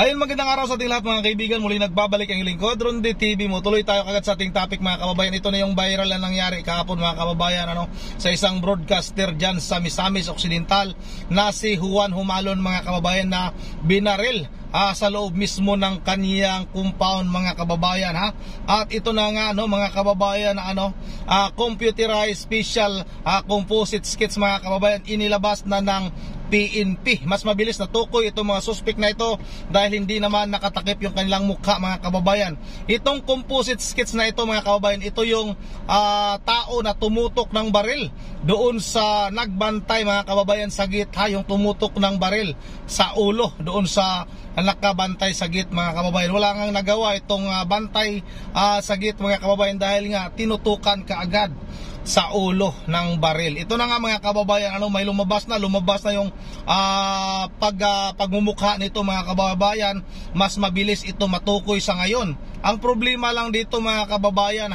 Ayun, magandang araw sa ating lahat mga kaibigan. Muli nagbabalik ang lingkod, Ronde TV mo. Tuloy tayo kagad sa ating topic mga kababayan. Ito na yung viral na nangyari kahapon mga kababayan, sa isang broadcaster dyan sa Misamis Occidental na si Juan Humalon mga kababayan, na binaril sa loob mismo ng kaniyang compound mga kababayan, ha. At ito na nga mga kababayan, computerized special composite skits mga kababayan, inilabas na ng PNP. Mas mabilis na tukoy itong mga suspect na ito dahil hindi naman nakatakip yung kanilang mukha mga kababayan. Itong composite skits na ito mga kababayan, ito yung tao na tumutok ng baril doon sa nagbantay mga kababayan sa githa, yung tumutok ng baril sa ulo doon sa nakabantay sa git mga kababayan. Wala nang nagawa itong bantay sa git mga kababayan dahil nga tinutukan kaagad sa ulo ng baril. Ito na nga mga kababayan, may lumabas na yung pagmumukha nito mga kababayan. Mas mabilis ito matukoy sa ngayon. Ang problema lang dito mga kababayan,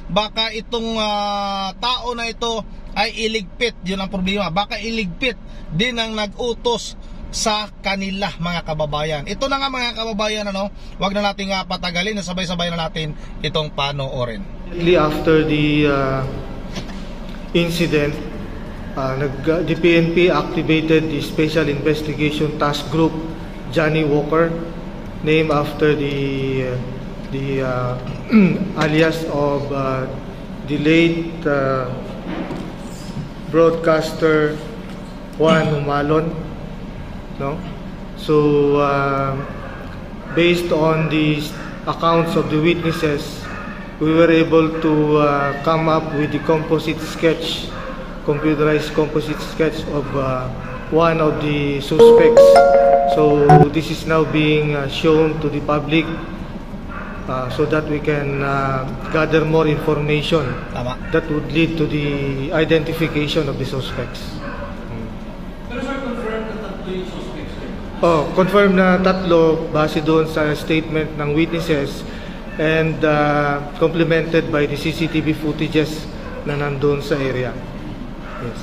baka itong tao na ito ay iligpit. Yun ang problema. Baka iligpit din ang nag-utos sa kanila mga kababayan. Ito na nga mga kababayan, wag na nating patagalin, sabay-sabay na natin itong panoorin. After the incident, the PNP activated the Special Investigation Task Group Johnny Walker, named after the alias of the late broadcaster Juan Humalon. So based on the accounts of the witnesses, we were able to come up with the computerized composite sketch of one of the suspects. So this is now being shown to the public so that we can gather more information that would lead to the identification of the suspects. Pero sir, confirm na tatlo yung suspects? Confirm na tatlo base doon sa statement ng witnesses, and complemented by the CCTV footages na nandun sa area. Yes.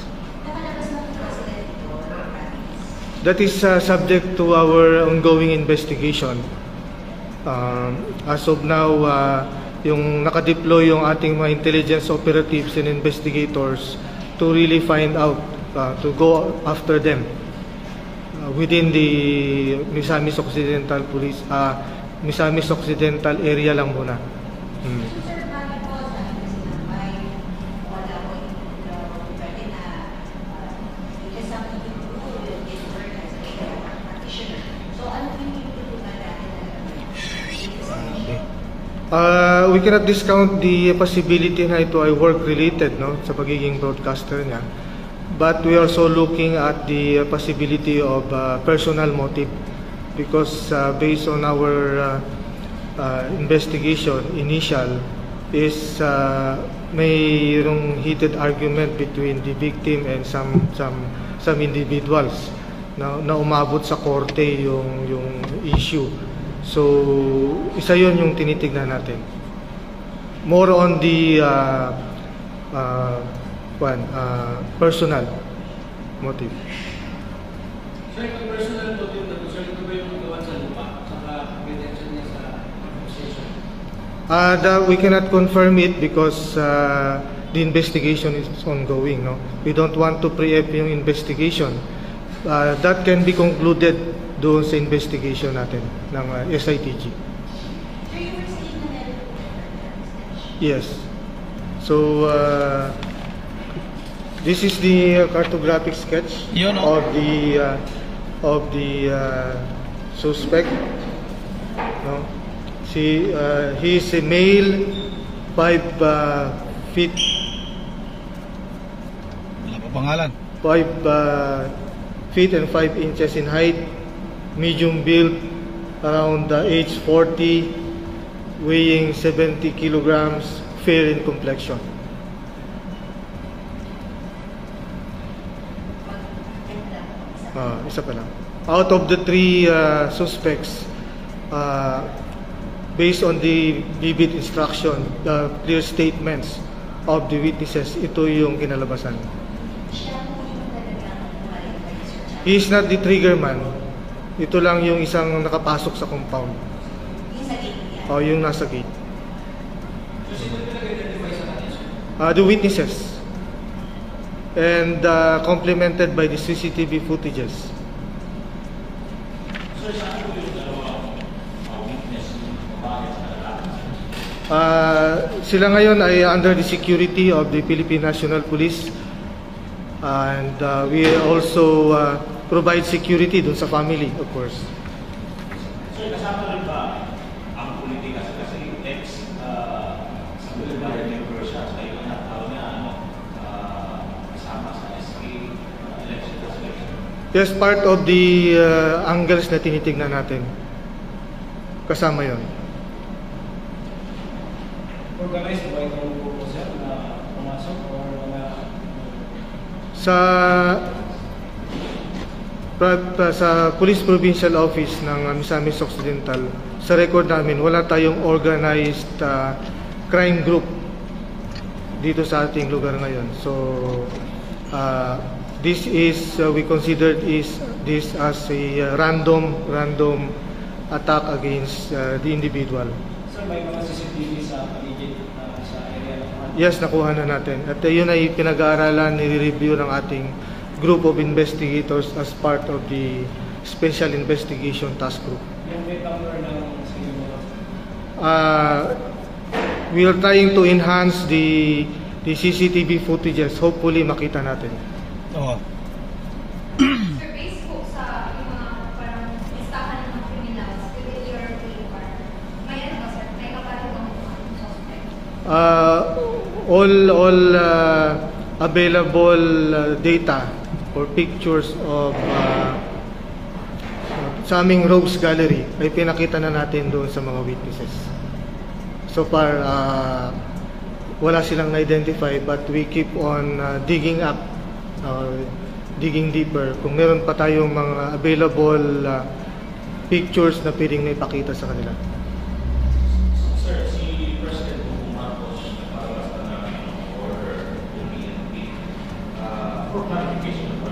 That is subject to our ongoing investigation. As of now, yung nakadeploy yung ating mga intelligence operatives and investigators to really find out, to go after them within the Misamis Occidental Police, Misamis Occidental area lang muna. We cannot discount the possibility na ito ay work related, sa pagiging broadcaster niya. But we are also looking at the possibility of personal motive, because based on our investigation initial is mayroong heated argument between the victim and some individuals na umabot sa korte yung issue. So isa yun yung tinitignan natin, more on the personal motive. Sir, yung personal motive na to, sir, ito ba yung gawa sa lupa? Saka retention niya sa accusation? We cannot confirm it because the investigation is ongoing. We don't want to preempt yung investigation. That can be concluded doon sa investigation natin ng SITG. Yes. So this is the cartographic sketch of the suspect. See, he is a male, 5 feet. Wala pa pangalan. 5 feet and 5 inches in height, medium build, around age 40, weighing 70 kilograms, fair in complexion. Isa pa lang. Out of the 3 suspects, based on the vivid instruction, the clear statements of the witnesses, ito yung kinalabasan. He is not the trigger man. Ito lang yung isang nakapasok sa compound. Yung sa gate niya. O yung nasa gate. So, sino nag-identify sa kanya, sir? The witnesses. And complemented by the CCTV footages. Sir, saan po yung dalawang witness yung bakit sa lalaki? Sila ngayon ay under the security of the Philippine National Police, and we also provide security dun sa family, of course. Sir, kasama rin ba ang politika? Kasi ex sa Bulgar member siya, sa iyo na tao niya, kasama sa SK election. Yes, part of the angles na tinitignan natin. Kasama yon. Organized ba itong grupo, sir, na pumasok or mga... Sa Police Provincial Office ng Misamis Occidental, sa record namin, wala tayong organized crime group dito sa ating lugar ngayon. So, this is, we considered this as a random attack against the individual. Sir, may mga CCTV sa paligid sa area ng... Yes, nakuha na natin. At yun ay pinag-aaralan, nire-review ng ating group of investigators as part of the Special Investigation Task Group. Yung may number ng sinimula? We are trying to enhance the CCTV footages. Hopefully, makita natin. Oo. Sir, based po sa yung mga parang listahan ng mga criminals within your radar, may ano ba, sir? May kapatid ang mga suspect? All available data or pictures of sa aming Rogues Gallery ay pinakita na natin doon sa mga witnesses. So far, wala silang na-identify, but we keep on digging up, digging deeper. Kung meron pa tayong mga available pictures na pwedeng naipakita sa kanila. Sir, si President Marcos nagpapalasta na ng order ng PNP for clarification of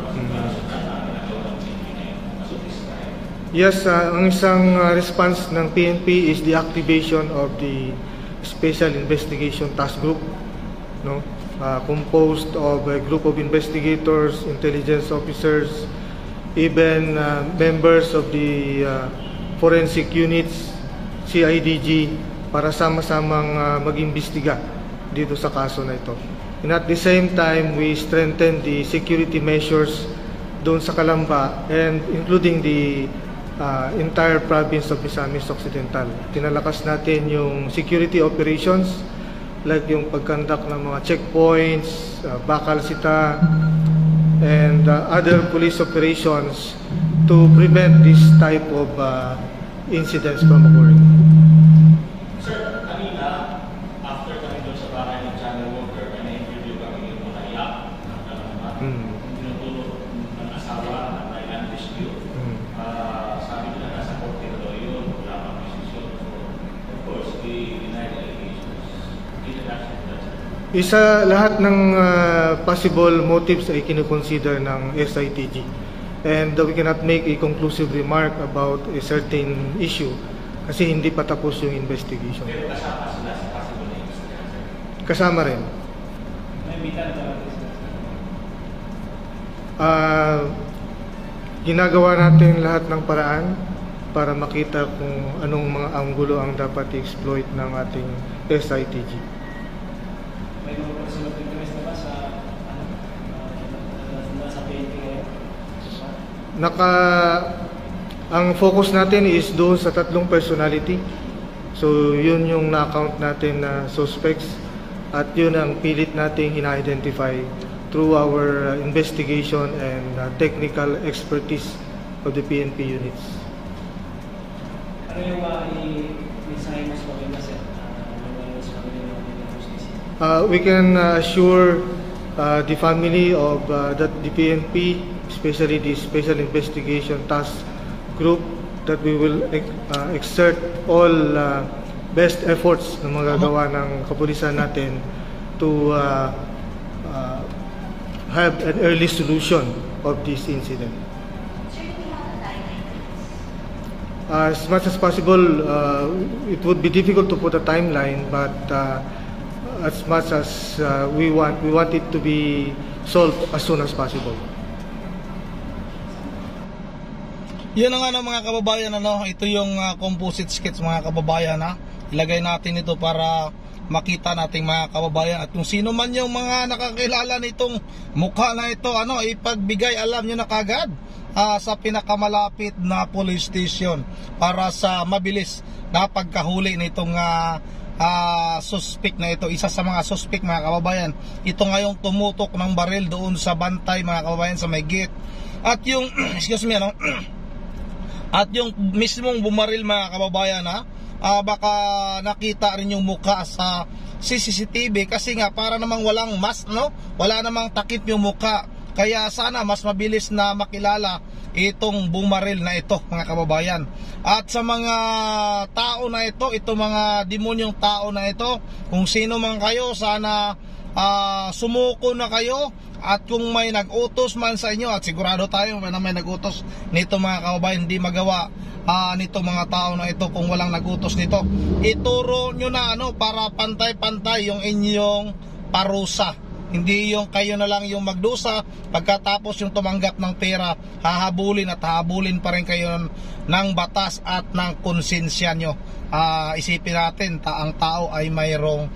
Yes, ang isang response ng PNP is the activation of the Special Investigation Task Group, no? Composed of a group of investigators, intelligence officers, even members of the forensic units, CIDG, para sama-samang mag-imbestiga dito sa kaso na ito. And at the same time, we strengthen the security measures doon sa Calamba and including the entire province of Misamis Occidental. Tinalakas natin yung security operations like yung pagkandak ng mga checkpoints, bakal sita, and other police operations to prevent this type of incidents from occurring. Sir, kanina, after kami doon sa bahay ng channel worker, na-interview kami yung mga iyak ng Calamba. Tinutulog ng asawa na may undisputed. Sabi nila nasa korte na daw yun, wala pang desisyon. So, of course, we deny the allegations. Isa lahat ng possible motives ay kinukonsider ng SITG. And we cannot make a conclusive remark about a certain issue kasi hindi pa tapos yung investigation. Pero kasama sila sa possible na investigation. Kasama rin. May bitan talaga, sir. Ginagawa natin lahat ng paraan para makita kung anong mga anggulo ang dapat i-exploit ng ating SITG. May mga person of interest na ba sa sa PNP ngayon? Ang focus natin is doon sa tatlong personality. So yun yung na-account natin na suspects at yun ang pilit nating ina-identify through our investigation and technical expertise of the PNP units. Ano yung i-design mo sa pagkita, sir? We can assure the family of that the PNP, especially the Special Investigation Task Group, that we will exert all best efforts na magagawa ng kapulisan natin to have an early solution of this incident. Sir, do we have a timeline? as much as possible, it would be difficult to put a timeline, but as much as we want it to be solved as soon as possible. Yun na nga mga kababayan, ito yung composite sketch mga kababayan. Ilagay natin ito para makita nating mga kababayan at kung sino man yung mga nakakilala nitong mukha na ito, ipagbigay alam nyo na kagad sa pinakamalapit na police station para sa mabilis na pagkahuli nitong suspect na ito. Isa sa mga suspect mga kababayan, ito ngayong tumutok ng baril doon sa bantay mga kababayan sa may gate. At yung excuse me, at yung mismong bumaril mga kababayan, baka nakita rin yung mukha sa CCTV kasi nga para namang walang mask, wala namang takip yung mukha. Kaya sana mas mabilis na makilala itong bumaril na ito mga kababayan. At sa mga tao na ito, mga demonyong tao na ito, kung sino man kayo, sana sumuko na kayo. At kung may nag-utos man sa inyo, at sigurado tayo na may nag-utos nito mga kababayan, hindi magawa nito mga tao na ito kung walang nag-utos nito. Ituro nyo na para pantay-pantay yung inyong parusa. Hindi yung kayo na lang yung magdusa, pagkatapos yung tumanggap ng pera, hahabulin at hahabulin pa rin kayo ng batas at ng konsensya nyo. Isipin natin, ang tao ay mayroong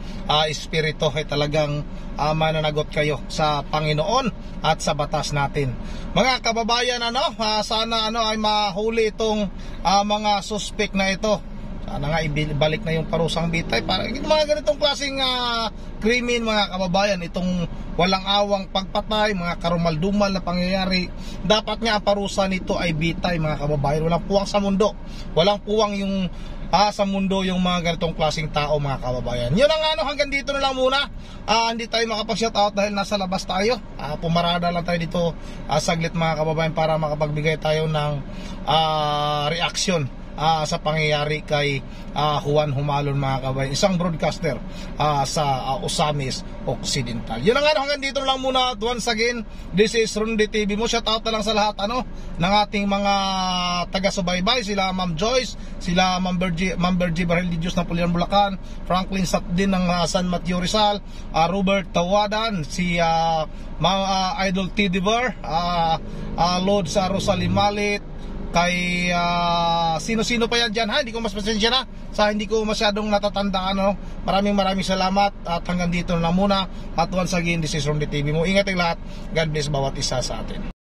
espiritu, ay talagang mananagot kayo sa Panginoon at sa batas natin. Mga kababayan, sana ay mahuli itong mga suspect na ito. Sana nga ibalik na yung parusang bitay para mga ganitong klaseng krimen mga kababayan, itong walang awang pagpatay, mga karumaldumal na pangyayari. Dapat nga ang parusa nito ay bitay mga kababayan. Walang puwang sa mundo, walang puwang yung sa mundo yung mga ganitong klaseng tao mga kababayan. Yun ang hanggang dito na lang muna. Hindi tayo makapag-shoutout dahil nasa labas tayo. Pumarada lang tayo dito saglit mga kababayan para makapagbigay tayo ng reaction sa pangyayari kay Juan Humalon mga kababayan, isang broadcaster sa Osamis Occidental. Yun nga, hanggang dito lang muna. Once again, this is Ronde TV mo. Shout out na lang sa lahat ng ating mga taga-subaybay, sila Ma'am Joyce, sila Ma'am Bergie Baril de Diyos ng Pulilan Bulacan, Franklin Satdin ng San Mateo Rizal, Robert Tawadan, si Idol T. Diver, Lord sa Rosalie Malit, kay sino-sino pa yan dyan, hindi ko mas pasensya na sa hindi ko masyadong natatandaan. Maraming salamat at hanggang dito na muna. At once again, this is Ronde TV mo. Ingat ang lahat. God bless bawat isa sa atin.